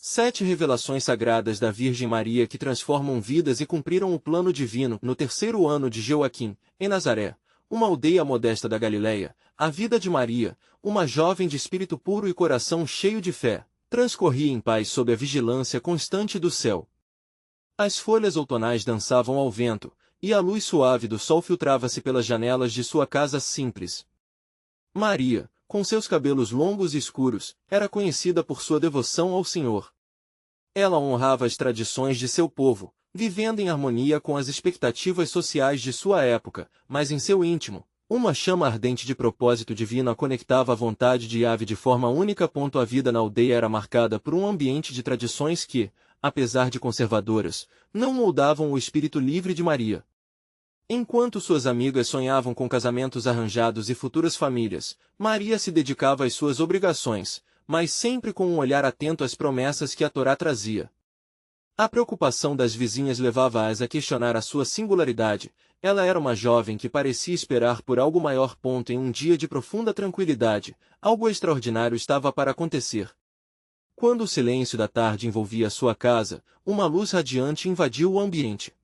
7 revelações sagradas da Virgem Maria que transformam vidas e cumpriram o plano divino. No terceiro ano de Joaquim, em Nazaré, uma aldeia modesta da Galileia, a vida de Maria, uma jovem de espírito puro e coração cheio de fé, transcorria em paz sob a vigilância constante do céu. As folhas outonais dançavam ao vento, e a luz suave do sol filtrava-se pelas janelas de sua casa simples. Maria, com seus cabelos longos e escuros, era conhecida por sua devoção ao Senhor. Ela honrava as tradições de seu povo, vivendo em harmonia com as expectativas sociais de sua época, mas em seu íntimo, uma chama ardente de propósito divino a conectava à vontade de Yahvé de forma única. A vida na aldeia era marcada por um ambiente de tradições que, apesar de conservadoras, não moldavam o espírito livre de Maria. Enquanto suas amigas sonhavam com casamentos arranjados e futuras famílias, Maria se dedicava às suas obrigações, mas sempre com um olhar atento às promessas que a Torá trazia. A preocupação das vizinhas levava-as a questionar a sua singularidade. Ela era uma jovem que parecia esperar por algo maior. Em um dia de profunda tranquilidade, algo extraordinário estava para acontecer. Quando o silêncio da tarde envolvia sua casa, uma luz radiante invadiu o ambiente.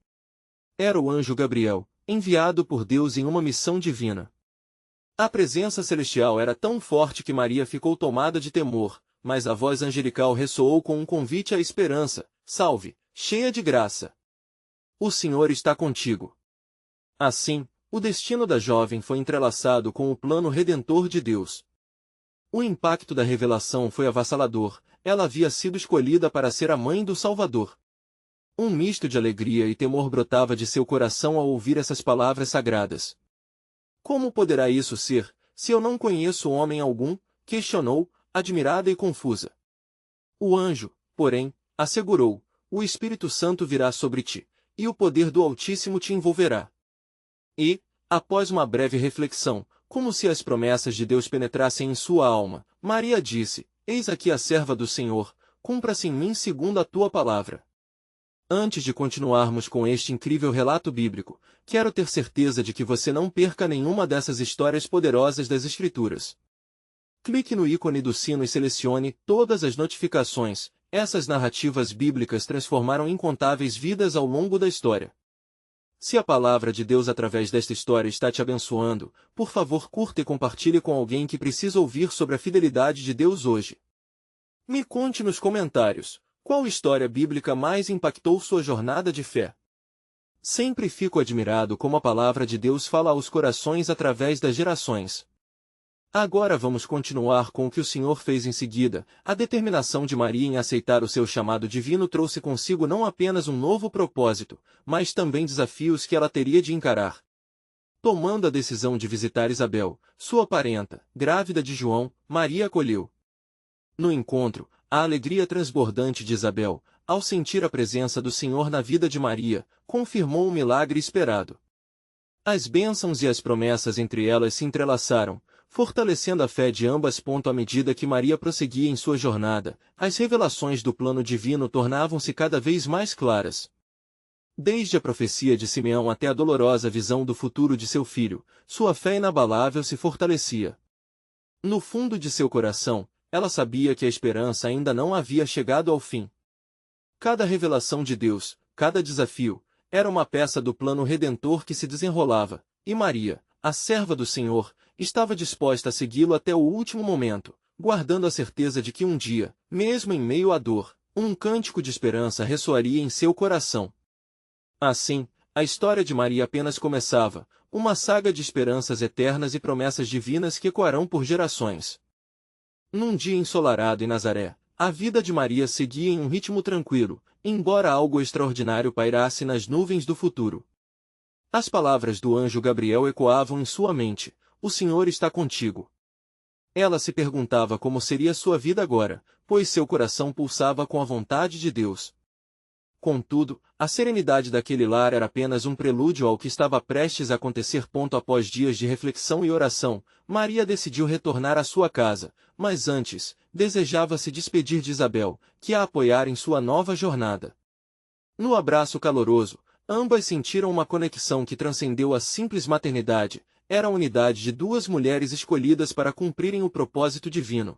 Era o anjo Gabriel, enviado por Deus em uma missão divina. A presença celestial era tão forte que Maria ficou tomada de temor, mas a voz angelical ressoou com um convite à esperança: salve, cheia de graça. O Senhor está contigo. Assim, o destino da jovem foi entrelaçado com o plano redentor de Deus. O impacto da revelação foi avassalador. Ela havia sido escolhida para ser a mãe do Salvador. Um misto de alegria e temor brotava de seu coração ao ouvir essas palavras sagradas. Como poderá isso ser, se eu não conheço homem algum? Questionou, admirada e confusa. O anjo, porém, assegurou: o Espírito Santo virá sobre ti, e o poder do Altíssimo te envolverá. E, após uma breve reflexão, como se as promessas de Deus penetrassem em sua alma, Maria disse: eis aqui a serva do Senhor, cumpra-se em mim segundo a tua palavra. Antes de continuarmos com este incrível relato bíblico, quero ter certeza de que você não perca nenhuma dessas histórias poderosas das Escrituras. Clique no ícone do sino e selecione todas as notificações. Essas narrativas bíblicas transformaram incontáveis vidas ao longo da história. Se a palavra de Deus através desta história está te abençoando, por favor curta e compartilhe com alguém que precisa ouvir sobre a fidelidade de Deus hoje. Me conte nos comentários: qual história bíblica mais impactou sua jornada de fé? Sempre fico admirado como a palavra de Deus fala aos corações através das gerações. Agora vamos continuar com o que o Senhor fez em seguida. A determinação de Maria em aceitar o seu chamado divino trouxe consigo não apenas um novo propósito, mas também desafios que ela teria de encarar. Tomando a decisão de visitar Isabel, sua parenta, grávida de João, Maria acolheu. No encontro, a alegria transbordante de Isabel, ao sentir a presença do Senhor na vida de Maria, confirmou o milagre esperado. As bênçãos e as promessas entre elas se entrelaçaram, fortalecendo a fé de ambas. À medida que Maria prosseguia em sua jornada, as revelações do plano divino tornavam-se cada vez mais claras. Desde a profecia de Simeão até a dolorosa visão do futuro de seu filho, sua fé inabalável se fortalecia. No fundo de seu coração, ela sabia que a esperança ainda não havia chegado ao fim. Cada revelação de Deus, cada desafio, era uma peça do plano redentor que se desenrolava, e Maria, a serva do Senhor, estava disposta a segui-lo até o último momento, guardando a certeza de que um dia, mesmo em meio à dor, um cântico de esperança ressoaria em seu coração. Assim, a história de Maria apenas começava, uma saga de esperanças eternas e promessas divinas que ecoarão por gerações. Num dia ensolarado em Nazaré, a vida de Maria seguia em um ritmo tranquilo, embora algo extraordinário pairasse nas nuvens do futuro. As palavras do anjo Gabriel ecoavam em sua mente: o Senhor está contigo. Ela se perguntava como seria sua vida agora, pois seu coração pulsava com a vontade de Deus. Contudo, a serenidade daquele lar era apenas um prelúdio ao que estava prestes a acontecer. Após dias de reflexão e oração, Maria decidiu retornar à sua casa, mas antes, desejava se despedir de Isabel, que a apoiara em sua nova jornada. No abraço caloroso, ambas sentiram uma conexão que transcendeu a simples maternidade. Era a unidade de duas mulheres escolhidas para cumprirem o propósito divino.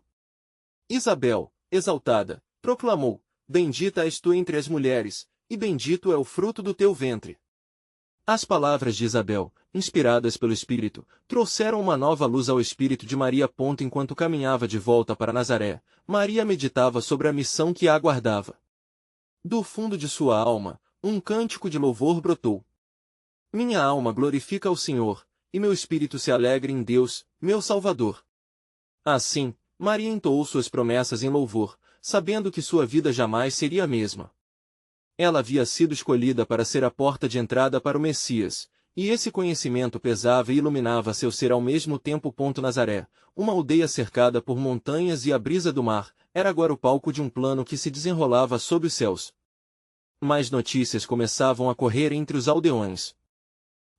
Isabel, exaltada, proclamou: bendita és tu entre as mulheres, e bendito é o fruto do teu ventre. As palavras de Isabel, inspiradas pelo Espírito, trouxeram uma nova luz ao espírito de Maria. Enquanto caminhava de volta para Nazaré, Maria meditava sobre a missão que a aguardava. Do fundo de sua alma, um cântico de louvor brotou. Minha alma glorifica ao Senhor, e meu espírito se alegra em Deus, meu Salvador. Assim, Maria entoou suas promessas em louvor, sabendo que sua vida jamais seria a mesma. Ela havia sido escolhida para ser a porta de entrada para o Messias, e esse conhecimento pesava e iluminava seu ser ao mesmo tempo. Nazaré, uma aldeia cercada por montanhas e a brisa do mar, era agora o palco de um plano que se desenrolava sob os céus. Mais notícias começavam a correr entre os aldeões.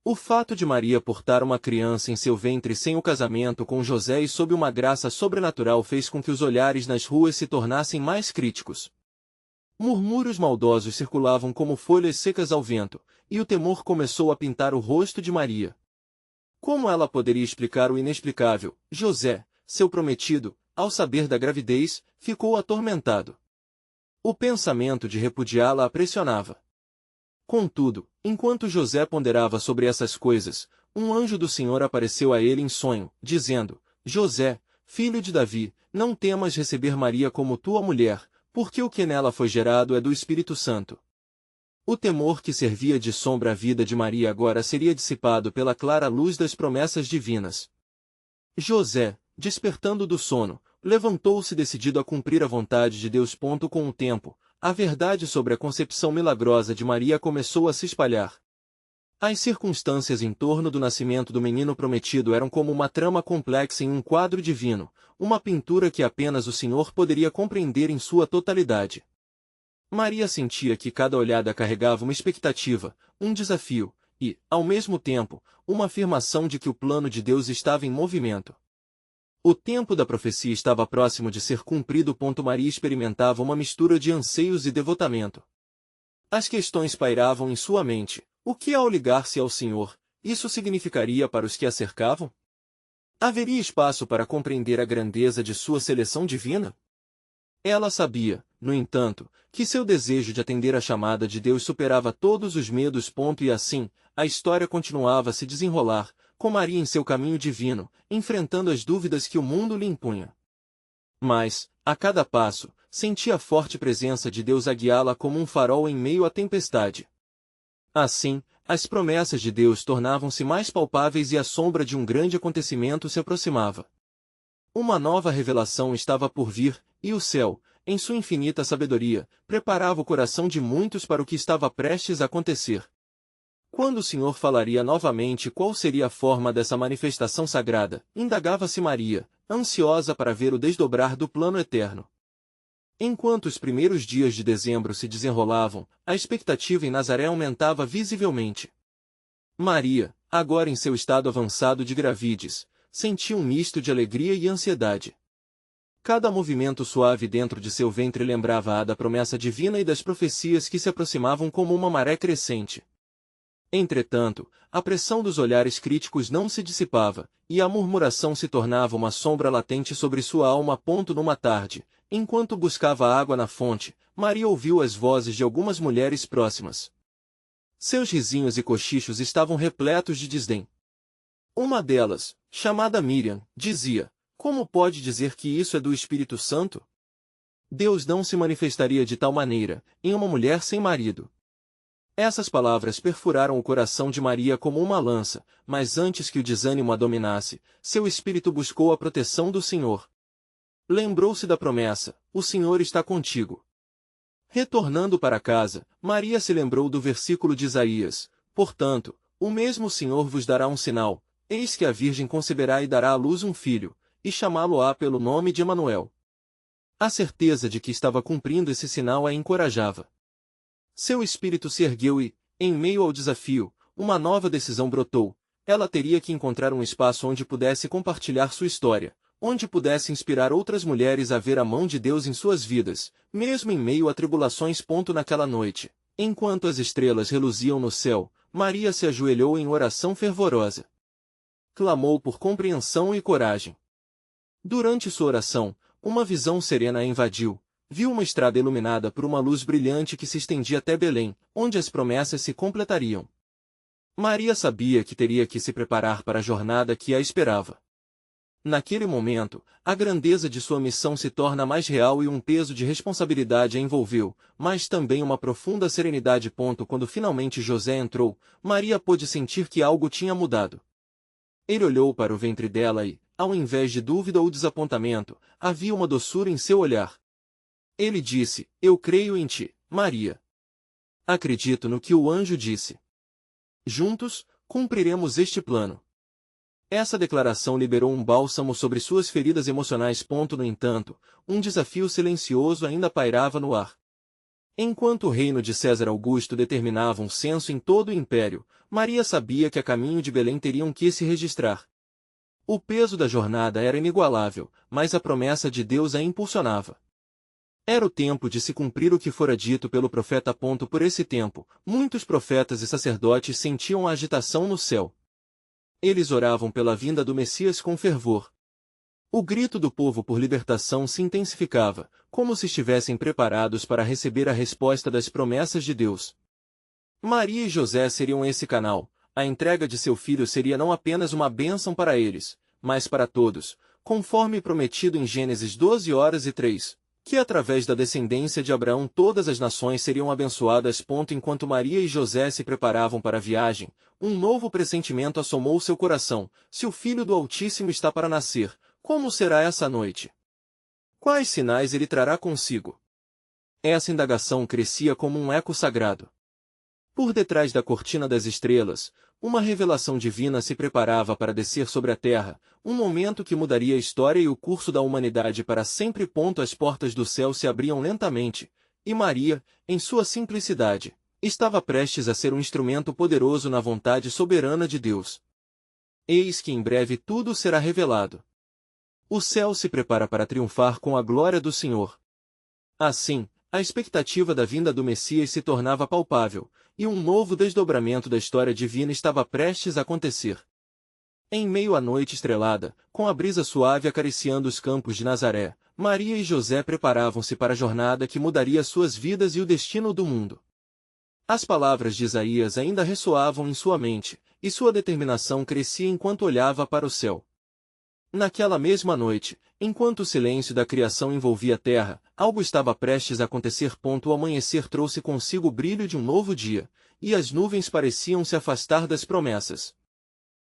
O fato de Maria portar uma criança em seu ventre sem o casamento com José e sob uma graça sobrenatural fez com que os olhares nas ruas se tornassem mais críticos. Murmúrios maldosos circulavam como folhas secas ao vento, e o temor começou a pintar o rosto de Maria. Como ela poderia explicar o inexplicável? José, seu prometido, ao saber da gravidez, ficou atormentado. O pensamento de repudiá-la a pressionava. Contudo, enquanto José ponderava sobre essas coisas, um anjo do Senhor apareceu a ele em sonho, dizendo: José, filho de Davi, não temas receber Maria como tua mulher, porque o que nela foi gerado é do Espírito Santo. O temor que servia de sombra à vida de Maria agora seria dissipado pela clara luz das promessas divinas. José, despertando do sono, levantou-se decidido a cumprir a vontade de Deus. Com o tempo, a verdade sobre a concepção milagrosa de Maria começou a se espalhar. As circunstâncias em torno do nascimento do menino prometido eram como uma trama complexa em um quadro divino, uma pintura que apenas o Senhor poderia compreender em sua totalidade. Maria sentia que cada olhada carregava uma expectativa, um desafio, e, ao mesmo tempo, uma afirmação de que o plano de Deus estava em movimento. O tempo da profecia estava próximo de ser cumprido. Maria experimentava uma mistura de anseios e devotamento. As questões pairavam em sua mente. O que ao ligar-se ao Senhor, isso significaria para os que a cercavam? Haveria espaço para compreender a grandeza de sua seleção divina? Ela sabia, no entanto, que seu desejo de atender à chamada de Deus superava todos os medos. E assim, a história continuava a se desenrolar, com Maria em seu caminho divino, enfrentando as dúvidas que o mundo lhe impunha. Mas, a cada passo, sentia a forte presença de Deus a guiá-la como um farol em meio à tempestade. Assim, as promessas de Deus tornavam-se mais palpáveis e a sombra de um grande acontecimento se aproximava. Uma nova revelação estava por vir, e o céu, em sua infinita sabedoria, preparava o coração de muitos para o que estava prestes a acontecer. Quando o Senhor falaria novamente, qual seria a forma dessa manifestação sagrada? Indagava-se Maria, ansiosa para ver o desdobrar do plano eterno. Enquanto os primeiros dias de dezembro se desenrolavam, a expectativa em Nazaré aumentava visivelmente. Maria, agora em seu estado avançado de gravidez, sentia um misto de alegria e ansiedade. Cada movimento suave dentro de seu ventre lembrava-a da promessa divina e das profecias que se aproximavam como uma maré crescente. Entretanto, a pressão dos olhares críticos não se dissipava, e a murmuração se tornava uma sombra latente sobre sua alma. Numa tarde, enquanto buscava água na fonte, Maria ouviu as vozes de algumas mulheres próximas. Seus risinhos e cochichos estavam repletos de desdém. Uma delas, chamada Miriam, dizia: Como pode dizer que isso é do Espírito Santo? Deus não se manifestaria de tal maneira, em uma mulher sem marido. Essas palavras perfuraram o coração de Maria como uma lança, mas antes que o desânimo a dominasse, seu espírito buscou a proteção do Senhor. Lembrou-se da promessa: o Senhor está contigo. Retornando para casa, Maria se lembrou do versículo de Isaías: Portanto, o mesmo Senhor vos dará um sinal, eis que a Virgem conceberá e dará à luz um filho, e chamá-lo-á pelo nome de Emanuel. A certeza de que estava cumprindo esse sinal a encorajava. Seu espírito se ergueu e, em meio ao desafio, uma nova decisão brotou. Ela teria que encontrar um espaço onde pudesse compartilhar sua história, onde pudesse inspirar outras mulheres a ver a mão de Deus em suas vidas, mesmo em meio a tribulações. Naquela noite, enquanto as estrelas reluziam no céu, Maria se ajoelhou em oração fervorosa. Clamou por compreensão e coragem. Durante sua oração, uma visão serena a invadiu. viu uma estrada iluminada por uma luz brilhante que se estendia até Belém, onde as promessas se completariam. Maria sabia que teria que se preparar para a jornada que a esperava. Naquele momento, a grandeza de sua missão se torna mais real e um peso de responsabilidade a envolveu, mas também uma profunda serenidade. Quando finalmente José entrou, Maria pôde sentir que algo tinha mudado. Ele olhou para o ventre dela e, ao invés de dúvida ou desapontamento, havia uma doçura em seu olhar. Ele disse: "Eu creio em ti, Maria. Acredito no que o anjo disse. Juntos, cumpriremos este plano." Essa declaração liberou um bálsamo sobre suas feridas emocionais. No entanto, um desafio silencioso ainda pairava no ar. Enquanto o reino de César Augusto determinava um censo em todo o império, Maria sabia que a caminho de Belém teriam que se registrar. O peso da jornada era inigualável, mas a promessa de Deus a impulsionava. Era o tempo de se cumprir o que fora dito pelo profeta. Por esse tempo, muitos profetas e sacerdotes sentiam a agitação no céu. Eles oravam pela vinda do Messias com fervor. O grito do povo por libertação se intensificava, como se estivessem preparados para receber a resposta das promessas de Deus. Maria e José seriam esse canal. A entrega de seu filho seria não apenas uma bênção para eles, mas para todos, conforme prometido em Gênesis 12:3, que através da descendência de Abraão todas as nações seriam abençoadas. Enquanto Maria e José se preparavam para a viagem, um novo pressentimento assomou seu coração: se o Filho do Altíssimo está para nascer, como será essa noite? Quais sinais ele trará consigo? Essa indagação crescia como um eco sagrado. Por detrás da cortina das estrelas, uma revelação divina se preparava para descer sobre a terra, um momento que mudaria a história e o curso da humanidade para sempre. As portas do céu se abriam lentamente, e Maria, em sua simplicidade, estava prestes a ser um instrumento poderoso na vontade soberana de Deus. Eis que em breve tudo será revelado. O céu se prepara para triunfar com a glória do Senhor. Assim, a expectativa da vinda do Messias se tornava palpável, e um novo desdobramento da história divina estava prestes a acontecer. Em meio à noite estrelada, com a brisa suave acariciando os campos de Nazaré, Maria e José preparavam-se para a jornada que mudaria suas vidas e o destino do mundo. As palavras de Isaías ainda ressoavam em sua mente, e sua determinação crescia enquanto olhava para o céu. Naquela mesma noite, enquanto o silêncio da criação envolvia a terra, algo estava prestes a acontecer. O amanhecer trouxe consigo o brilho de um novo dia, e as nuvens pareciam se afastar das promessas.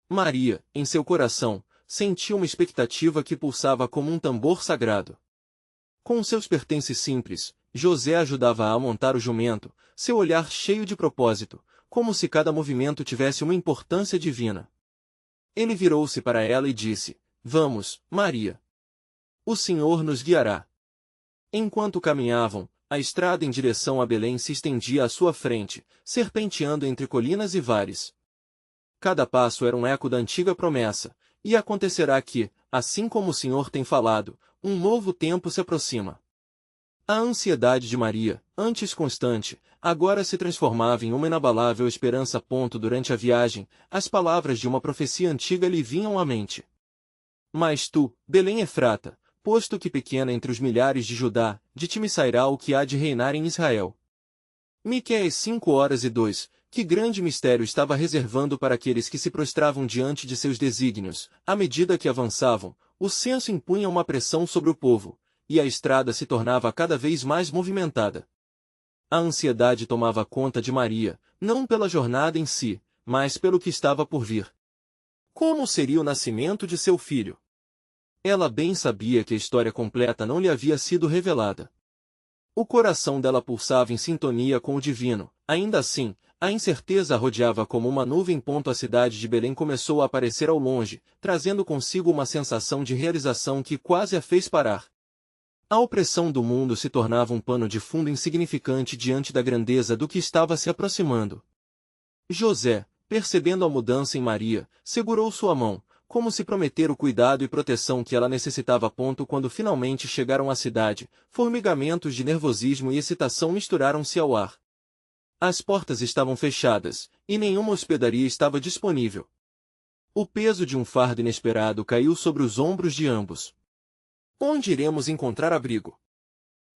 Maria, em seu coração, sentia uma expectativa que pulsava como um tambor sagrado. Com seus pertences simples, José ajudava-a a montar o jumento, seu olhar cheio de propósito, como se cada movimento tivesse uma importância divina. Ele virou-se para ela e disse: "Vamos, Maria. O Senhor nos guiará." Enquanto caminhavam, a estrada em direção a Belém se estendia à sua frente, serpenteando entre colinas e vales. Cada passo era um eco da antiga promessa, e acontecerá que, assim como o Senhor tem falado, um novo tempo se aproxima. A ansiedade de Maria, antes constante, agora se transformava em uma inabalável esperança. Durante a viagem, as palavras de uma profecia antiga lhe vinham à mente. "Mas tu, Belém Efrata, posto que pequena entre os milhares de Judá, de ti me sairá o que há de reinar em Israel." Miqueias 5:2, que grande mistério estava reservando para aqueles que se prostravam diante de seus desígnios. À medida que avançavam, o censo impunha uma pressão sobre o povo, e a estrada se tornava cada vez mais movimentada. A ansiedade tomava conta de Maria, não pela jornada em si, mas pelo que estava por vir. Como seria o nascimento de seu filho? Ela bem sabia que a história completa não lhe havia sido revelada. O coração dela pulsava em sintonia com o divino. Ainda assim, a incerteza a rodeava como uma nuvem. A cidade de Belém começou a aparecer ao longe, trazendo consigo uma sensação de realização que quase a fez parar. A opressão do mundo se tornava um pano de fundo insignificante diante da grandeza do que estava se aproximando. José, percebendo a mudança em Maria, segurou sua mão, como se prometer o cuidado e proteção que ela necessitava. Quando finalmente chegaram à cidade, formigamentos de nervosismo e excitação misturaram-se ao ar. As portas estavam fechadas, e nenhuma hospedaria estava disponível. O peso de um fardo inesperado caiu sobre os ombros de ambos. Onde iremos encontrar abrigo?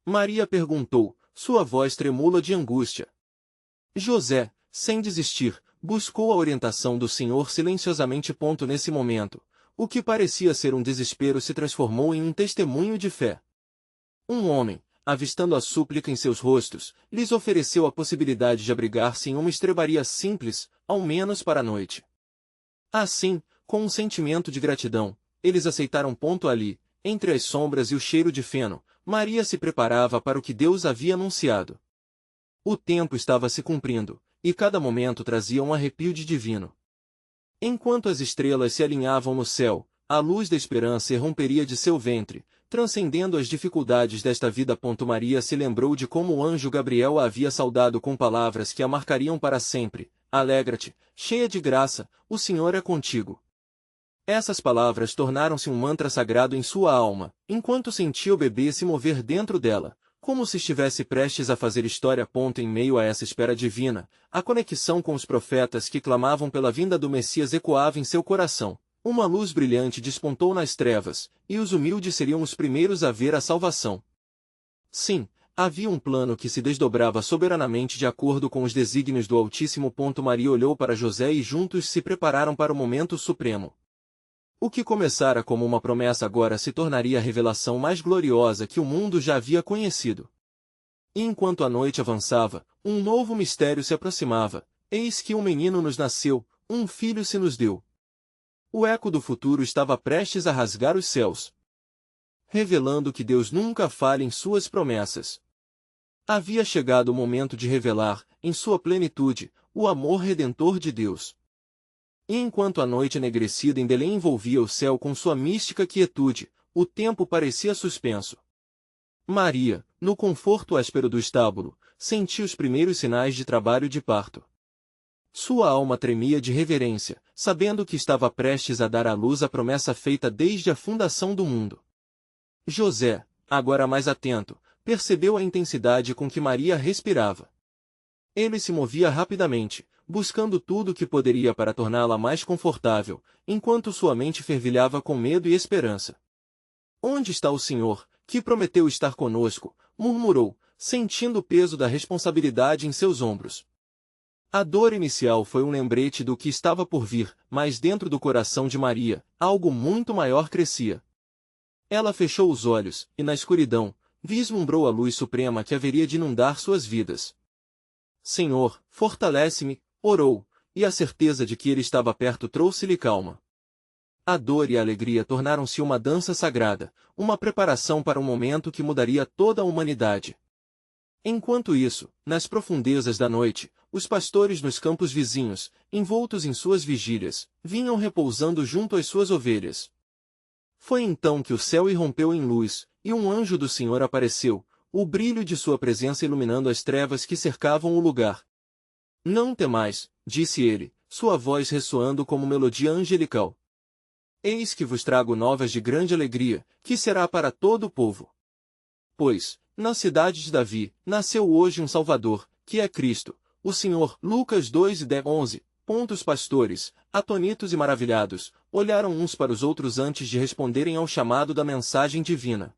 Maria perguntou, sua voz tremula de angústia. José, sem desistir, buscou a orientação do Senhor silenciosamente. Nesse momento, o que parecia ser um desespero se transformou em um testemunho de fé. Um homem, avistando a súplica em seus rostos, lhes ofereceu a possibilidade de abrigar-se em uma estrebaria simples, ao menos para a noite. Assim, com um sentimento de gratidão, eles aceitaram. Ali, entre as sombras e o cheiro de feno, Maria se preparava para o que Deus havia anunciado. O tempo estava se cumprindo, e cada momento trazia um arrepio de divino. Enquanto as estrelas se alinhavam no céu, a luz da esperança irromperia de seu ventre, transcendendo as dificuldades desta vida. Maria se lembrou de como o anjo Gabriel a havia saudado com palavras que a marcariam para sempre: alegra-te, cheia de graça, o Senhor é contigo. Essas palavras tornaram-se um mantra sagrado em sua alma, enquanto sentia o bebê se mover dentro dela, como se estivesse prestes a fazer história. Em meio a essa espera divina, a conexão com os profetas que clamavam pela vinda do Messias ecoava em seu coração. Uma luz brilhante despontou nas trevas, e os humildes seriam os primeiros a ver a salvação. Sim, havia um plano que se desdobrava soberanamente de acordo com os desígnios do Altíssimo. Maria olhou para José e juntos se prepararam para o momento supremo. O que começara como uma promessa agora se tornaria a revelação mais gloriosa que o mundo já havia conhecido. E enquanto a noite avançava, um novo mistério se aproximava. Eis que um menino nos nasceu, um filho se nos deu. O eco do futuro estava prestes a rasgar os céus, revelando que Deus nunca falha em suas promessas. Havia chegado o momento de revelar, em sua plenitude, o amor redentor de Deus. E enquanto a noite enegrecida em Belém envolvia o céu com sua mística quietude, o tempo parecia suspenso. Maria, no conforto áspero do estábulo, sentia os primeiros sinais de trabalho de parto. Sua alma tremia de reverência, sabendo que estava prestes a dar à luz a promessa feita desde a fundação do mundo. José, agora mais atento, percebeu a intensidade com que Maria respirava. Ele se movia rapidamente, buscando tudo o que poderia para torná-la mais confortável, enquanto sua mente fervilhava com medo e esperança. Onde está o Senhor, que prometeu estar conosco? Murmurou, sentindo o peso da responsabilidade em seus ombros. A dor inicial foi um lembrete do que estava por vir, mas dentro do coração de Maria, algo muito maior crescia. Ela fechou os olhos, e na escuridão, vislumbrou a luz suprema que haveria de inundar suas vidas. Senhor, fortalece-me, orou, e a certeza de que ele estava perto trouxe-lhe calma. A dor e a alegria tornaram-se uma dança sagrada, uma preparação para um momento que mudaria toda a humanidade. Enquanto isso, nas profundezas da noite, os pastores nos campos vizinhos, envoltos em suas vigílias, vinham repousando junto às suas ovelhas. Foi então que o céu irrompeu em luz, e um anjo do Senhor apareceu, o brilho de sua presença iluminando as trevas que cercavam o lugar. Não temais, disse ele, sua voz ressoando como melodia angelical. Eis que vos trago novas de grande alegria, que será para todo o povo. Pois, na cidade de Davi, nasceu hoje um Salvador, que é Cristo, o Senhor. Lucas 2:11. Os pastores, atônitos e maravilhados, olharam uns para os outros antes de responderem ao chamado da mensagem divina.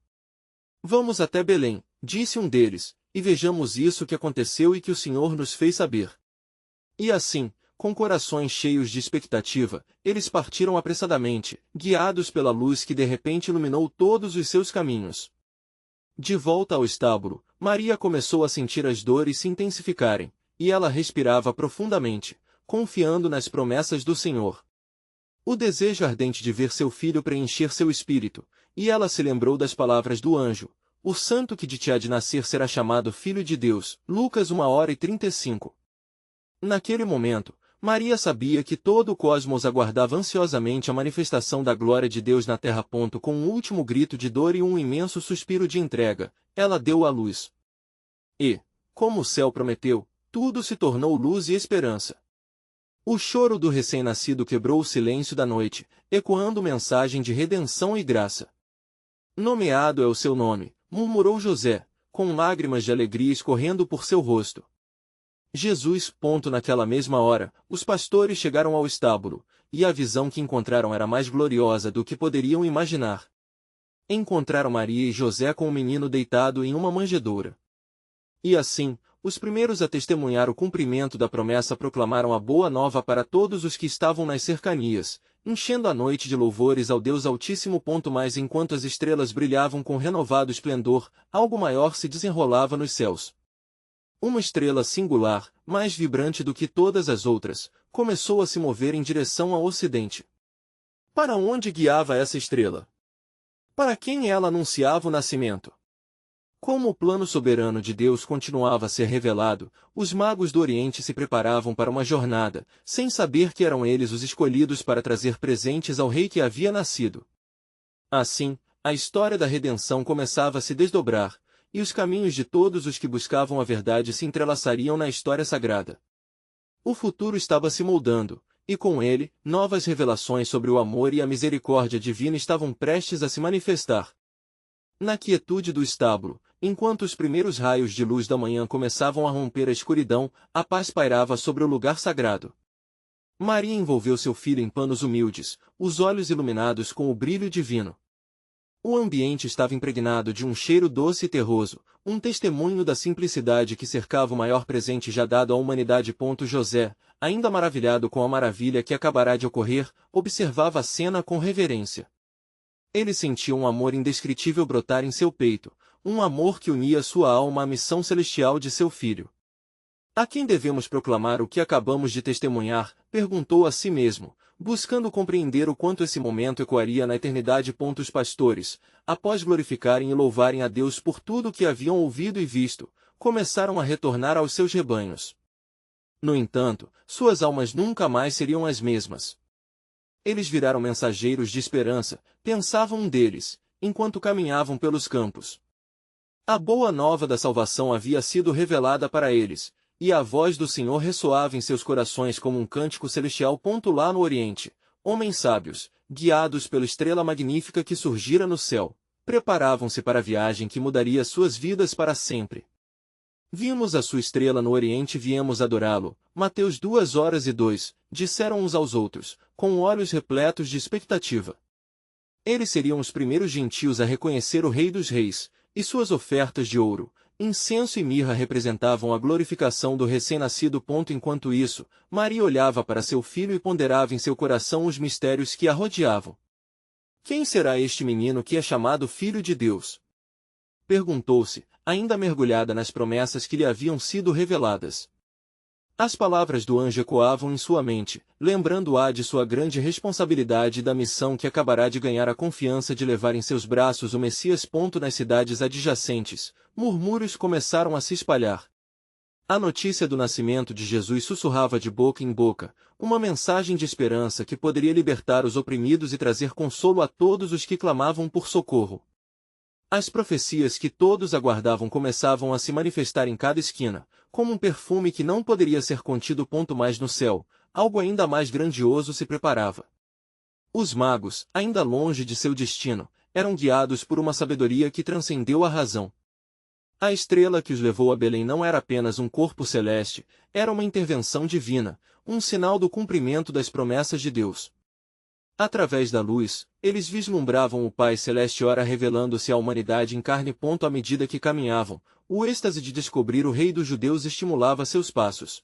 Vamos até Belém, disse um deles, e vejamos isso que aconteceu e que o Senhor nos fez saber. E assim, com corações cheios de expectativa, eles partiram apressadamente, guiados pela luz que de repente iluminou todos os seus caminhos. De volta ao estábulo, Maria começou a sentir as dores se intensificarem, e ela respirava profundamente, confiando nas promessas do Senhor. O desejo ardente de ver seu filho preencher seu espírito, e ela se lembrou das palavras do anjo: o santo que de ti há de nascer será chamado Filho de Deus. Lucas 1:35. Naquele momento, Maria sabia que todo o cosmos aguardava ansiosamente a manifestação da glória de Deus na terra. Com um último grito de dor e um imenso suspiro de entrega, ela deu à luz. E, como o céu prometeu, tudo se tornou luz e esperança. O choro do recém-nascido quebrou o silêncio da noite, ecoando mensagem de redenção e graça. Nomeado é o seu nome, murmurou José, com lágrimas de alegria escorrendo por seu rosto. Jesus. Naquela mesma hora, os pastores chegaram ao estábulo, e a visão que encontraram era mais gloriosa do que poderiam imaginar. Encontraram Maria e José com o menino deitado em uma manjedoura. E assim, os primeiros a testemunhar o cumprimento da promessa proclamaram a boa nova para todos os que estavam nas cercanias, enchendo a noite de louvores ao Deus Altíssimo. Mas enquanto as estrelas brilhavam com renovado esplendor, algo maior se desenrolava nos céus. Uma estrela singular, mais vibrante do que todas as outras, começou a se mover em direção ao ocidente. Para onde guiava essa estrela? Para quem ela anunciava o nascimento? Como o plano soberano de Deus continuava a ser revelado, os magos do Oriente se preparavam para uma jornada, sem saber que eram eles os escolhidos para trazer presentes ao rei que havia nascido. Assim, a história da redenção começava a se desdobrar, e os caminhos de todos os que buscavam a verdade se entrelaçariam na história sagrada. O futuro estava se moldando, e com ele, novas revelações sobre o amor e a misericórdia divina estavam prestes a se manifestar. Na quietude do estábulo, enquanto os primeiros raios de luz da manhã começavam a romper a escuridão, a paz pairava sobre o lugar sagrado. Maria envolveu seu filho em panos humildes, os olhos iluminados com o brilho divino. O ambiente estava impregnado de um cheiro doce e terroso, um testemunho da simplicidade que cercava o maior presente já dado à humanidade. José, ainda maravilhado com a maravilha que acabará de ocorrer, observava a cena com reverência. Ele sentia um amor indescritível brotar em seu peito, um amor que unia sua alma à missão celestial de seu filho. A quem devemos proclamar o que acabamos de testemunhar? Perguntou a si mesmo, buscando compreender o quanto esse momento ecoaria na eternidade. Os pastores, após glorificarem e louvarem a Deus por tudo o que haviam ouvido e visto, começaram a retornar aos seus rebanhos. No entanto, suas almas nunca mais seriam as mesmas. Eles viraram mensageiros de esperança, pensava um deles, enquanto caminhavam pelos campos. A boa nova da salvação havia sido revelada para eles, e a voz do Senhor ressoava em seus corações como um cântico celestial. Lá no Oriente, homens sábios, guiados pela estrela magnífica que surgira no céu, preparavam-se para a viagem que mudaria suas vidas para sempre. Vimos a sua estrela no Oriente e viemos adorá-lo. Mateus 2:2, disseram uns aos outros, com olhos repletos de expectativa. Eles seriam os primeiros gentios a reconhecer o Rei dos Reis, e suas ofertas de ouro, incenso e mirra representavam a glorificação do recém-nascido. Enquanto isso, Maria olhava para seu filho e ponderava em seu coração os mistérios que a rodeavam. Quem será este menino que é chamado Filho de Deus? Perguntou-se, ainda mergulhada nas promessas que lhe haviam sido reveladas. As palavras do anjo ecoavam em sua mente, lembrando-a de sua grande responsabilidade e da missão que acabará de ganhar a confiança de levar em seus braços o Messias. Nas cidades adjacentes, murmúrios começaram a se espalhar. A notícia do nascimento de Jesus sussurrava de boca em boca, uma mensagem de esperança que poderia libertar os oprimidos e trazer consolo a todos os que clamavam por socorro. As profecias que todos aguardavam começavam a se manifestar em cada esquina, como um perfume que não poderia ser contido. Mas no céu, algo ainda mais grandioso se preparava. Os magos, ainda longe de seu destino, eram guiados por uma sabedoria que transcendeu a razão. A estrela que os levou a Belém não era apenas um corpo celeste, era uma intervenção divina, um sinal do cumprimento das promessas de Deus. Através da luz, eles vislumbravam o Pai Celeste, ora revelando-se à humanidade em carne. À medida que caminhavam, o êxtase de descobrir o Rei dos Judeus estimulava seus passos.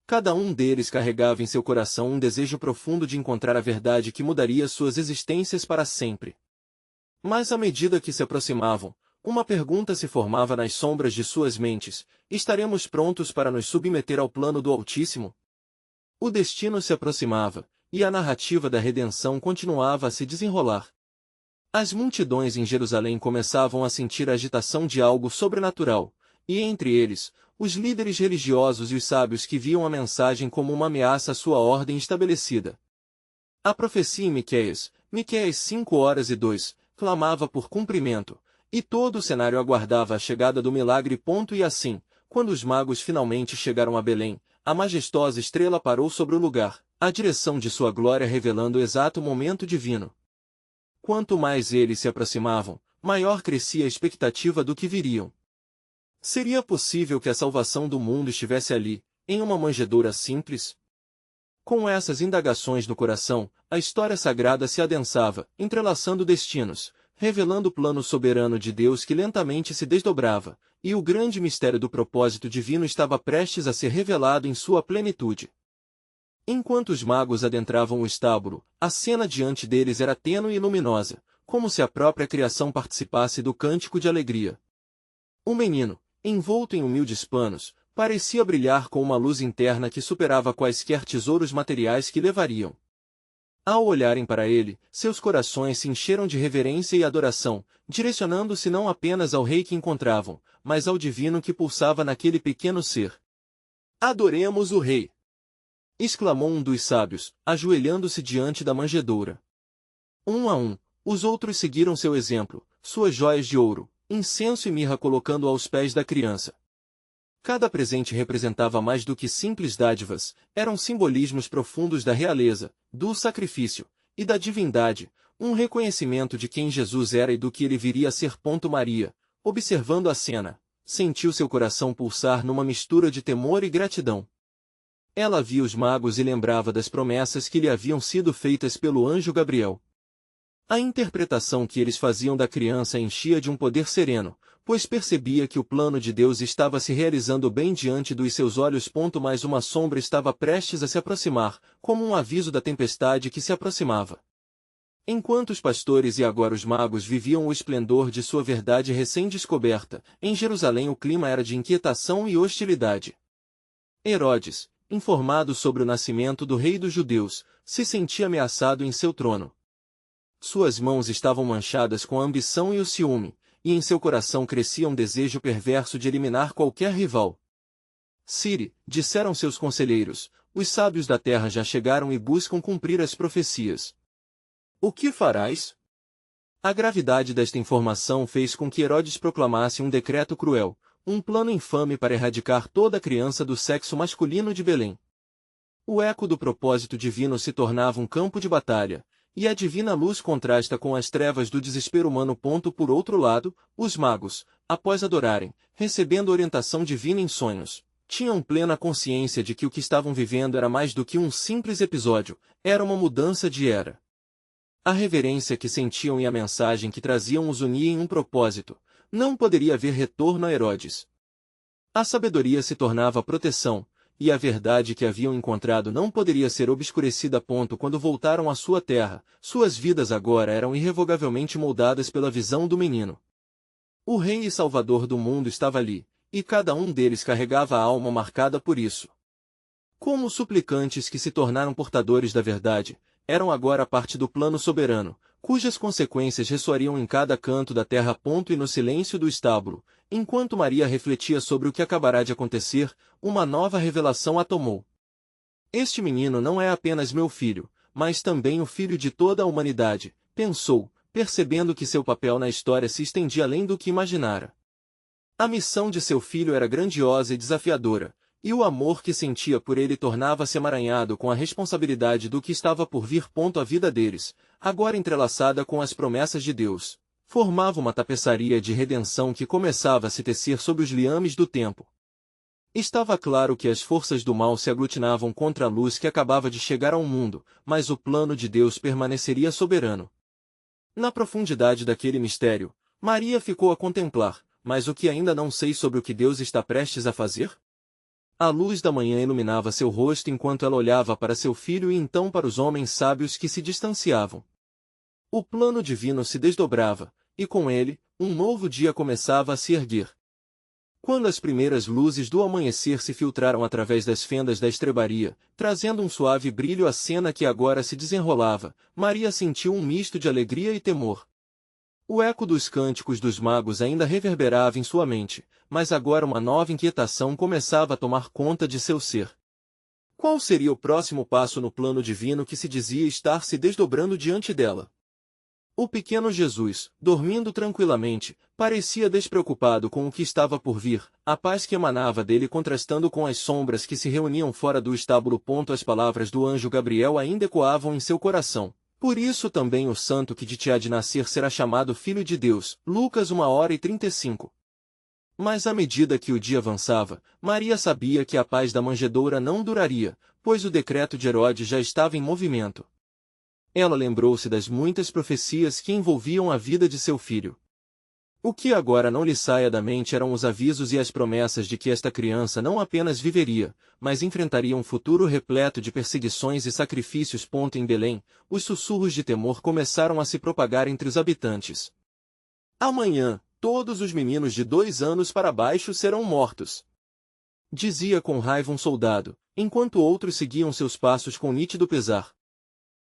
Cada um deles carregava em seu coração um desejo profundo de encontrar a verdade que mudaria suas existências para sempre. Mas à medida que se aproximavam, uma pergunta se formava nas sombras de suas mentes: estaremos prontos para nos submeter ao plano do Altíssimo? O destino se aproximava, e a narrativa da redenção continuava a se desenrolar. As multidões em Jerusalém começavam a sentir a agitação de algo sobrenatural, e entre eles, os líderes religiosos e os sábios que viam a mensagem como uma ameaça à sua ordem estabelecida. A profecia em Miqueias 5:2, clamava por cumprimento, e todo o cenário aguardava a chegada do milagre. E assim, quando os magos finalmente chegaram a Belém, a majestosa estrela parou sobre o lugar, a direção de sua glória revelando o exato momento divino. Quanto mais eles se aproximavam, maior crescia a expectativa do que viriam. Seria possível que a salvação do mundo estivesse ali, em uma manjedoura simples? Com essas indagações no coração, a história sagrada se adensava, entrelaçando destinos, revelando o plano soberano de Deus que lentamente se desdobrava, e o grande mistério do propósito divino estava prestes a ser revelado em sua plenitude. Enquanto os magos adentravam o estábulo, a cena diante deles era tênue e luminosa, como se a própria criação participasse do cântico de alegria. O menino, envolto em humildes panos, parecia brilhar com uma luz interna que superava quaisquer tesouros materiais que levariam. Ao olharem para ele, seus corações se encheram de reverência e adoração, direcionando-se não apenas ao rei que encontravam, mas ao divino que pulsava naquele pequeno ser. "Adoremos o rei!" exclamou um dos sábios, ajoelhando-se diante da manjedoura. Um a um, os outros seguiram seu exemplo, suas joias de ouro, incenso e mirra colocando aos pés da criança. Cada presente representava mais do que simples dádivas, eram simbolismos profundos da realeza, do sacrifício e da divindade, um reconhecimento de quem Jesus era e do que ele viria a ser. Maria, observando a cena, sentiu seu coração pulsar numa mistura de temor e gratidão. Ela via os magos e lembrava das promessas que lhe haviam sido feitas pelo anjo Gabriel. A interpretação que eles faziam da criança enchia de um poder sereno, pois percebia que o plano de Deus estava se realizando bem diante dos seus olhos. Mas uma sombra estava prestes a se aproximar, como um aviso da tempestade que se aproximava. Enquanto os pastores e agora os magos viviam o esplendor de sua verdade recém-descoberta, em Jerusalém o clima era de inquietação e hostilidade. Herodes, informado sobre o nascimento do rei dos judeus, se sentia ameaçado em seu trono. Suas mãos estavam manchadas com a ambição e o ciúme, e em seu coração crescia um desejo perverso de eliminar qualquer rival. "Cire", disseram seus conselheiros, "os sábios da terra já chegaram e buscam cumprir as profecias. O que farás?" A gravidade desta informação fez com que Herodes proclamasse um decreto cruel, um plano infame para erradicar toda criança do sexo masculino de Belém. O eco do propósito divino se tornava um campo de batalha, e a divina luz contrasta com as trevas do desespero humano. Por outro lado, os magos, após adorarem, recebendo orientação divina em sonhos, tinham plena consciência de que o que estavam vivendo era mais do que um simples episódio, era uma mudança de era. A reverência que sentiam e a mensagem que traziam os unia em um propósito. Não poderia haver retorno a Herodes. A sabedoria se tornava proteção, e a verdade que haviam encontrado não poderia ser obscurecida. Quando voltaram à sua terra, suas vidas agora eram irrevogavelmente moldadas pela visão do menino. O Rei e Salvador do mundo estava ali, e cada um deles carregava a alma marcada por isso. Como suplicantes que se tornaram portadores da verdade, eram agora parte do plano soberano, cujas consequências ressoariam em cada canto da terra. E no silêncio do estábulo, enquanto Maria refletia sobre o que acabará de acontecer, uma nova revelação a tomou. "Este menino não é apenas meu filho, mas também o filho de toda a humanidade", pensou, percebendo que seu papel na história se estendia além do que imaginara. A missão de seu filho era grandiosa e desafiadora, e o amor que sentia por ele tornava-se emaranhado com a responsabilidade do que estava por vir. A vida deles, agora entrelaçada com as promessas de Deus, formava uma tapeçaria de redenção que começava a se tecer sob os liames do tempo. Estava claro que as forças do mal se aglutinavam contra a luz que acabava de chegar ao mundo, mas o plano de Deus permaneceria soberano. Na profundidade daquele mistério, Maria ficou a contemplar, mas o que ainda não sei sobre o que Deus está prestes a fazer? A luz da manhã iluminava seu rosto enquanto ela olhava para seu filho e então para os homens sábios que se distanciavam. O plano divino se desdobrava, e com ele, um novo dia começava a se erguer. Quando as primeiras luzes do amanhecer se filtraram através das fendas da estrebaria, trazendo um suave brilho à cena que agora se desenrolava, Maria sentiu um misto de alegria e temor. O eco dos cânticos dos magos ainda reverberava em sua mente, mas agora uma nova inquietação começava a tomar conta de seu ser. Qual seria o próximo passo no plano divino que se dizia estar se desdobrando diante dela? O pequeno Jesus, dormindo tranquilamente, parecia despreocupado com o que estava por vir, a paz que emanava dele contrastando com as sombras que se reuniam fora do estábulo. As palavras do anjo Gabriel ainda ecoavam em seu coração. "Por isso também o santo que de ti há de nascer será chamado Filho de Deus." Lucas 1h35. Mas à medida que o dia avançava, Maria sabia que a paz da manjedoura não duraria, pois o decreto de Herodes já estava em movimento. Ela lembrou-se das muitas profecias que envolviam a vida de seu filho. O que agora não lhe saía da mente eram os avisos e as promessas de que esta criança não apenas viveria, mas enfrentaria um futuro repleto de perseguições e sacrifícios. Em Belém, os sussurros de temor começaram a se propagar entre os habitantes. Amanhã, todos os meninos de 2 anos para baixo serão mortos, dizia com raiva um soldado, enquanto outros seguiam seus passos com nítido pesar.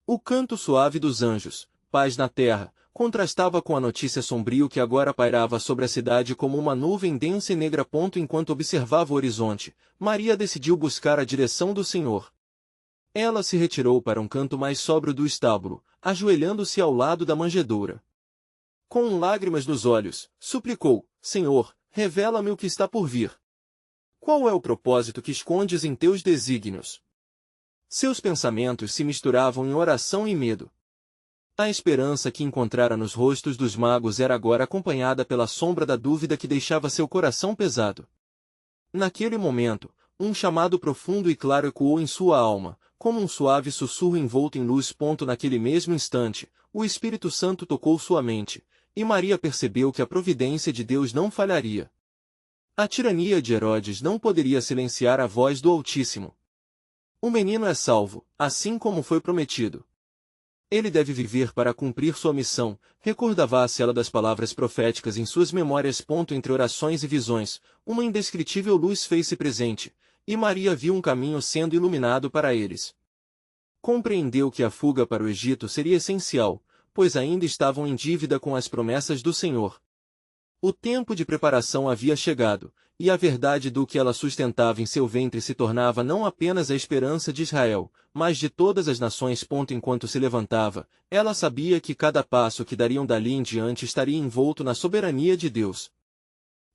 O canto suave dos anjos, paz na terra, contrastava com a notícia sombria que agora pairava sobre a cidade como uma nuvem densa e negra. Enquanto observava o horizonte, Maria decidiu buscar a direção do Senhor. Ela se retirou para um canto mais sóbrio do estábulo, ajoelhando-se ao lado da manjedoura. Com lágrimas nos olhos, suplicou: Senhor, revela-me o que está por vir. Qual é o propósito que escondes em teus desígnios? Seus pensamentos se misturavam em oração e medo. A esperança que encontrara nos rostos dos magos era agora acompanhada pela sombra da dúvida que deixava seu coração pesado. Naquele momento, um chamado profundo e claro ecoou em sua alma, como um suave sussurro envolto em luz. Naquele mesmo instante, o Espírito Santo tocou sua mente, e Maria percebeu que a providência de Deus não falharia. A tirania de Herodes não poderia silenciar a voz do Altíssimo. O menino é salvo, assim como foi prometido. Ele deve viver para cumprir sua missão, recordava-se ela das palavras proféticas em suas memórias. Entre orações e visões, uma indescritível luz fez-se presente, e Maria viu um caminho sendo iluminado para eles. Compreendeu que a fuga para o Egito seria essencial, pois ainda estavam em dívida com as promessas do Senhor. O tempo de preparação havia chegado, e a verdade do que ela sustentava em seu ventre se tornava não apenas a esperança de Israel, mas de todas as nações. Enquanto se levantava, ela sabia que cada passo que dariam dali em diante estaria envolto na soberania de Deus.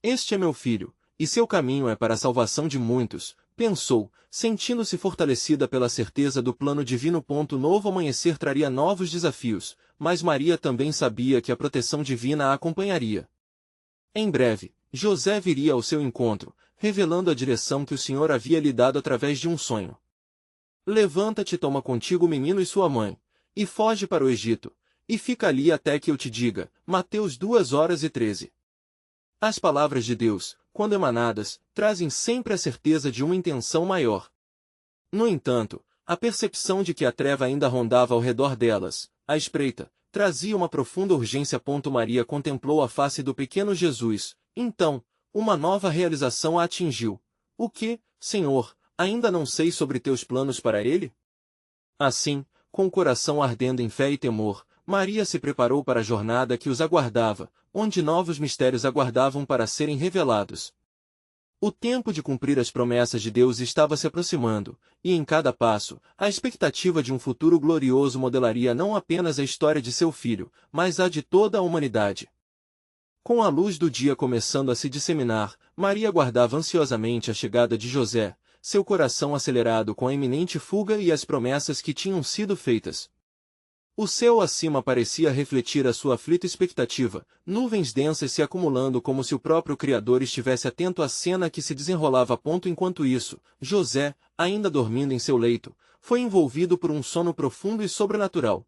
Este é meu filho, e seu caminho é para a salvação de muitos, pensou, sentindo-se fortalecida pela certeza do plano divino. O novo amanhecer traria novos desafios, mas Maria também sabia que a proteção divina a acompanharia. Em breve, José viria ao seu encontro, revelando a direção que o Senhor havia lhe dado através de um sonho. Levanta-te e toma contigo o menino e sua mãe, e foge para o Egito, e fica ali até que eu te diga. Mateus 2:13. As palavras de Deus, quando emanadas, trazem sempre a certeza de uma intenção maior. No entanto, a percepção de que a treva ainda rondava ao redor delas, à espreita, trazia uma profunda urgência. Maria contemplou a face do pequeno Jesus. Então, uma nova realização a atingiu. O que, Senhor, ainda não sei sobre teus planos para ele? Assim, com o coração ardendo em fé e temor, Maria se preparou para a jornada que os aguardava, onde novos mistérios aguardavam para serem revelados. O tempo de cumprir as promessas de Deus estava se aproximando, e em cada passo, a expectativa de um futuro glorioso modelaria não apenas a história de seu filho, mas a de toda a humanidade. Com a luz do dia começando a se disseminar, Maria aguardava ansiosamente a chegada de José, seu coração acelerado com a iminente fuga e as promessas que tinham sido feitas. O céu acima parecia refletir a sua aflita expectativa, nuvens densas se acumulando como se o próprio Criador estivesse atento à cena que se desenrolava. Enquanto isso, José, ainda dormindo em seu leito, foi envolvido por um sono profundo e sobrenatural.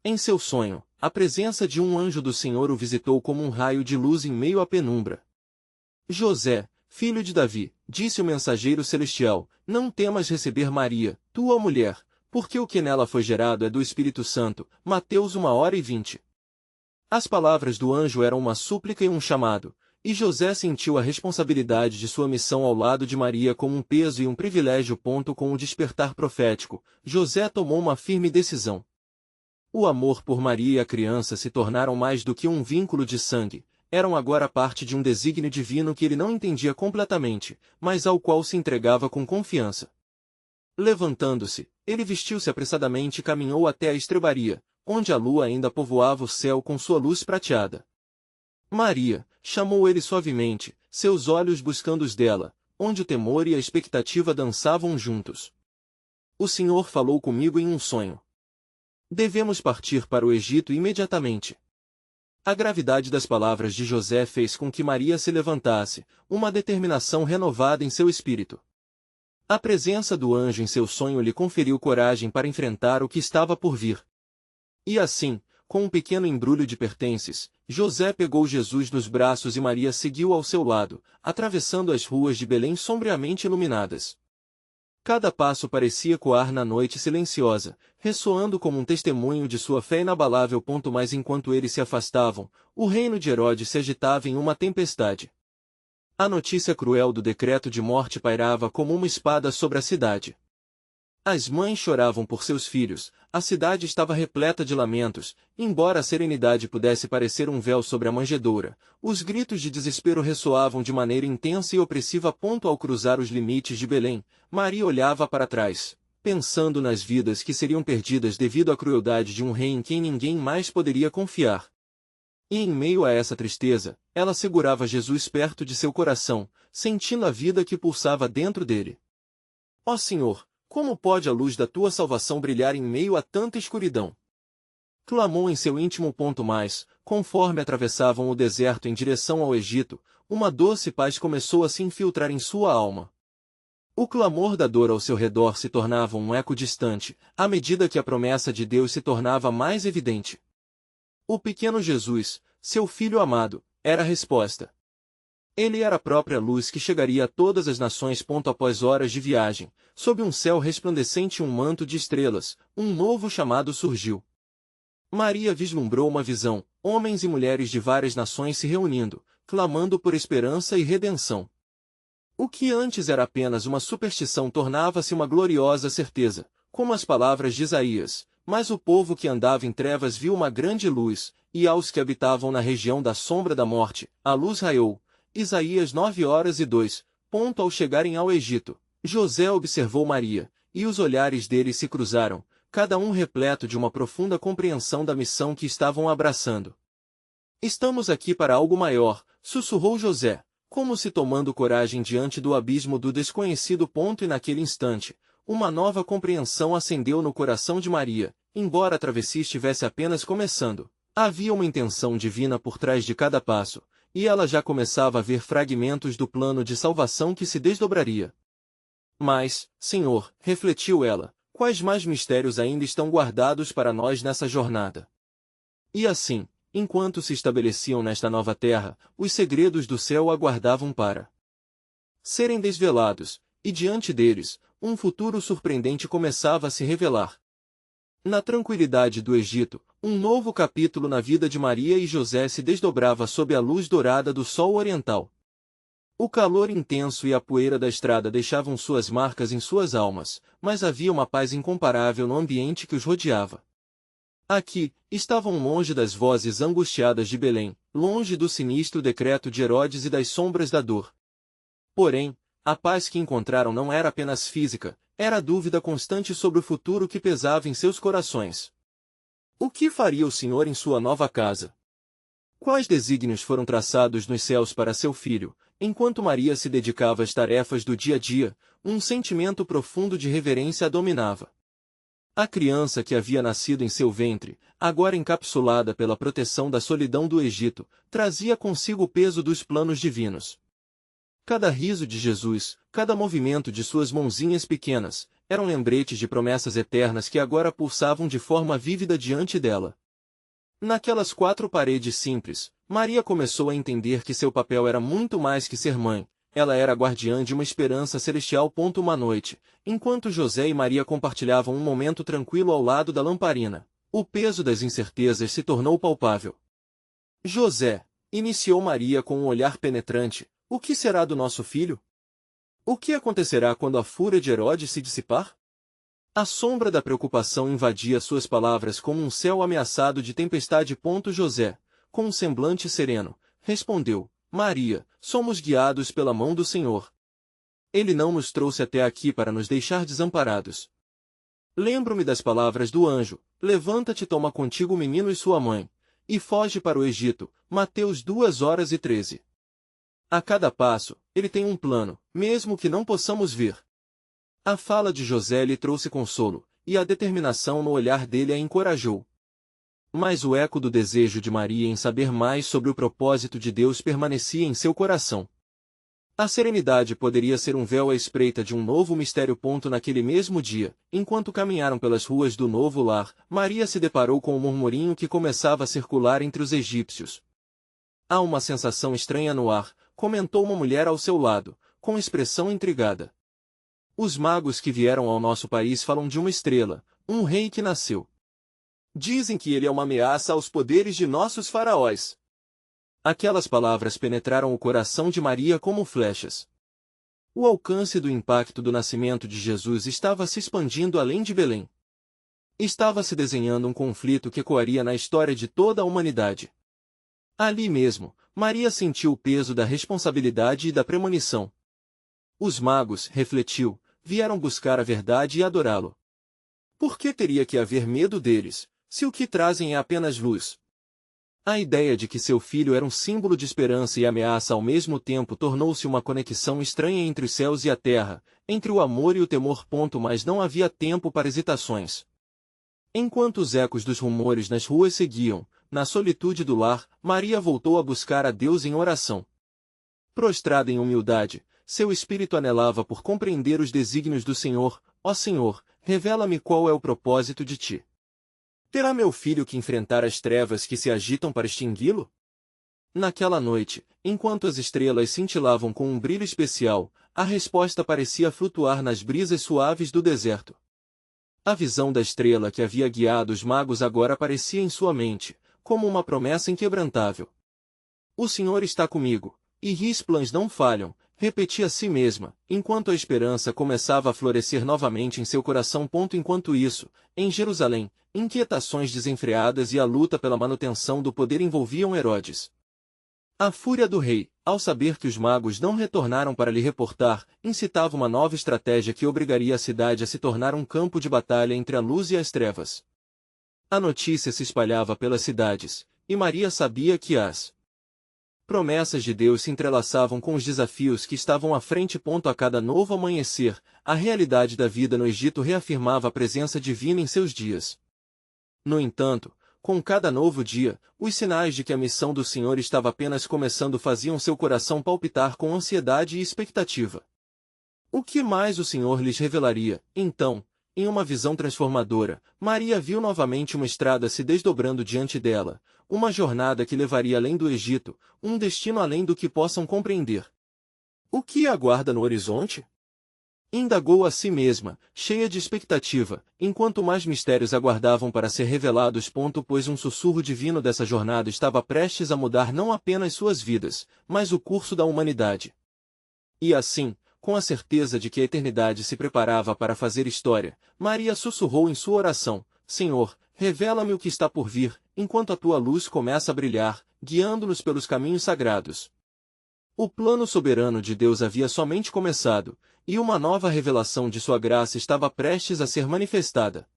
Em seu sonho, a presença de um anjo do Senhor o visitou como um raio de luz em meio à penumbra. José, filho de Davi, disse o mensageiro celestial, não temas receber Maria, tua mulher, porque o que nela foi gerado é do Espírito Santo. Mateus 1:20. As palavras do anjo eram uma súplica e um chamado, e José sentiu a responsabilidade de sua missão ao lado de Maria como um peso e um privilégio. Com o despertar profético, José tomou uma firme decisão. O amor por Maria e a criança se tornaram mais do que um vínculo de sangue, eram agora parte de um desígnio divino que ele não entendia completamente, mas ao qual se entregava com confiança. Levantando-se, ele vestiu-se apressadamente e caminhou até a estrebaria, onde a lua ainda povoava o céu com sua luz prateada. Maria, chamou ele suavemente, seus olhos buscando os dela, onde o temor e a expectativa dançavam juntos. O Senhor falou comigo em um sonho. Devemos partir para o Egito imediatamente. A gravidade das palavras de José fez com que Maria se levantasse, uma determinação renovada em seu espírito. A presença do anjo em seu sonho lhe conferiu coragem para enfrentar o que estava por vir. E assim, com um pequeno embrulho de pertences, José pegou Jesus nos braços e Maria seguiu ao seu lado, atravessando as ruas de Belém sombriamente iluminadas. Cada passo parecia ecoar na noite silenciosa, ressoando como um testemunho de sua fé inabalável. Mas enquanto eles se afastavam, o reino de Herodes se agitava em uma tempestade. A notícia cruel do decreto de morte pairava como uma espada sobre a cidade. As mães choravam por seus filhos, a cidade estava repleta de lamentos, embora a serenidade pudesse parecer um véu sobre a manjedoura, os gritos de desespero ressoavam de maneira intensa e opressiva. Ao cruzar os limites de Belém, Maria olhava para trás, pensando nas vidas que seriam perdidas devido à crueldade de um rei em quem ninguém mais poderia confiar. E em meio a essa tristeza, ela segurava Jesus perto de seu coração, sentindo a vida que pulsava dentro dele. Ó Senhor! Como pode a luz da tua salvação brilhar em meio a tanta escuridão? Clamou em seu íntimo. Mas, conforme atravessavam o deserto em direção ao Egito, uma doce paz começou a se infiltrar em sua alma. O clamor da dor ao seu redor se tornava um eco distante, à medida que a promessa de Deus se tornava mais evidente. O pequeno Jesus, seu filho amado, era a resposta. Ele era a própria luz que chegaria a todas as nações. Após horas de viagem, sob um céu resplandecente e um manto de estrelas, um novo chamado surgiu. Maria vislumbrou uma visão, homens e mulheres de várias nações se reunindo, clamando por esperança e redenção. O que antes era apenas uma superstição tornava-se uma gloriosa certeza, como as palavras de Isaías, mas o povo que andava em trevas viu uma grande luz, e aos que habitavam na região da sombra da morte, a luz raiou. Isaías 9:2. Ao chegarem ao Egito, José observou Maria, e os olhares deles se cruzaram, cada um repleto de uma profunda compreensão da missão que estavam abraçando. Estamos aqui para algo maior, sussurrou José, como se tomando coragem diante do abismo do desconhecido. E naquele instante, uma nova compreensão acendeu no coração de Maria, embora a travessia estivesse apenas começando. Havia uma intenção divina por trás de cada passo, e ela já começava a ver fragmentos do plano de salvação que se desdobraria. Mas, Senhor, refletiu ela, quais mais mistérios ainda estão guardados para nós nessa jornada? E assim, enquanto se estabeleciam nesta nova terra, os segredos do céu aguardavam para serem desvelados, e diante deles, um futuro surpreendente começava a se revelar. Na tranquilidade do Egito, um novo capítulo na vida de Maria e José se desdobrava sob a luz dourada do sol oriental. O calor intenso e a poeira da estrada deixavam suas marcas em suas almas, mas havia uma paz incomparável no ambiente que os rodeava. Aqui, estavam longe das vozes angustiadas de Belém, longe do sinistro decreto de Herodes e das sombras da dor. Porém, a paz que encontraram não era apenas física, era a dúvida constante sobre o futuro que pesava em seus corações. O que faria o Senhor em sua nova casa? Quais desígnios foram traçados nos céus para seu filho? Enquanto Maria se dedicava às tarefas do dia a dia, um sentimento profundo de reverência a dominava. A criança que havia nascido em seu ventre, agora encapsulada pela proteção da solidão do Egito, trazia consigo o peso dos planos divinos. Cada riso de Jesus, cada movimento de suas mãozinhas pequenas, eram lembretes de promessas eternas que agora pulsavam de forma vívida diante dela. Naquelas quatro paredes simples, Maria começou a entender que seu papel era muito mais que ser mãe, ela era guardiã de uma esperança celestial. Uma noite, enquanto José e Maria compartilhavam um momento tranquilo ao lado da lamparina, o peso das incertezas se tornou palpável. José, iniciou Maria com um olhar penetrante, o que será do nosso filho? O que acontecerá quando a fúria de Herodes se dissipar? A sombra da preocupação invadia suas palavras como um céu ameaçado de tempestade. José, com um semblante sereno, respondeu, Maria, somos guiados pela mão do Senhor. Ele não nos trouxe até aqui para nos deixar desamparados. Lembro-me das palavras do anjo, levanta-te e toma contigo o menino e sua mãe, e foge para o Egito. Mateus 2:13. A cada passo, ele tem um plano, mesmo que não possamos ver. A fala de José lhe trouxe consolo, e a determinação no olhar dele a encorajou. Mas o eco do desejo de Maria em saber mais sobre o propósito de Deus permanecia em seu coração. A serenidade poderia ser um véu à espreita de um novo mistério. Naquele mesmo dia, enquanto caminharam pelas ruas do novo lar, Maria se deparou com um murmurinho que começava a circular entre os egípcios. Há uma sensação estranha no ar, comentou uma mulher ao seu lado, com expressão intrigada. Os magos que vieram ao nosso país falam de uma estrela, um rei que nasceu. Dizem que ele é uma ameaça aos poderes de nossos faraós. Aquelas palavras penetraram o coração de Maria como flechas. O alcance do impacto do nascimento de Jesus estava se expandindo além de Belém. Estava se desenhando um conflito que ecoaria na história de toda a humanidade. Ali mesmo, Maria sentiu o peso da responsabilidade e da premonição. Os magos, refletiu, vieram buscar a verdade e adorá-lo. Por que teria que haver medo deles, se o que trazem é apenas luz? A ideia de que seu filho era um símbolo de esperança e ameaça ao mesmo tempo tornou-se uma conexão estranha entre os céus e a terra, entre o amor e o temor. Mas não havia tempo para hesitações. Enquanto os ecos dos rumores nas ruas seguiam, na solitude do lar, Maria voltou a buscar a Deus em oração. Prostrada em humildade, seu espírito anelava por compreender os desígnios do Senhor. Ó Senhor, revela-me qual é o propósito de ti. Terá meu filho que enfrentar as trevas que se agitam para extingui-lo? Naquela noite, enquanto as estrelas cintilavam com um brilho especial, a resposta parecia flutuar nas brisas suaves do deserto. A visão da estrela que havia guiado os magos agora aparecia em sua mente, como uma promessa inquebrantável. O Senhor está comigo, e his planos não falham, repetia a si mesma, enquanto a esperança começava a florescer novamente em seu coração. Enquanto isso, em Jerusalém, inquietações desenfreadas e a luta pela manutenção do poder envolviam Herodes. A fúria do rei, ao saber que os magos não retornaram para lhe reportar, incitava uma nova estratégia que obrigaria a cidade a se tornar um campo de batalha entre a luz e as trevas. A notícia se espalhava pelas cidades, e Maria sabia que as promessas de Deus se entrelaçavam com os desafios que estavam à frente. A cada novo amanhecer, a realidade da vida no Egito reafirmava a presença divina em seus dias. No entanto, com cada novo dia, os sinais de que a missão do Senhor estava apenas começando faziam seu coração palpitar com ansiedade e expectativa. O que mais o Senhor lhes revelaria? Então, em uma visão transformadora, Maria viu novamente uma estrada se desdobrando diante dela, uma jornada que levaria além do Egito, um destino além do que possam compreender. O que a aguarda no horizonte? Indagou a si mesma, cheia de expectativa, enquanto mais mistérios aguardavam para ser revelados. Pois um sussurro divino dessa jornada estava prestes a mudar não apenas suas vidas, mas o curso da humanidade. E assim, com a certeza de que a eternidade se preparava para fazer história, Maria sussurrou em sua oração: Senhor, revela-me o que está por vir, enquanto a tua luz começa a brilhar, guiando-nos pelos caminhos sagrados. O plano soberano de Deus havia somente começado, e uma nova revelação de sua graça estava prestes a ser manifestada.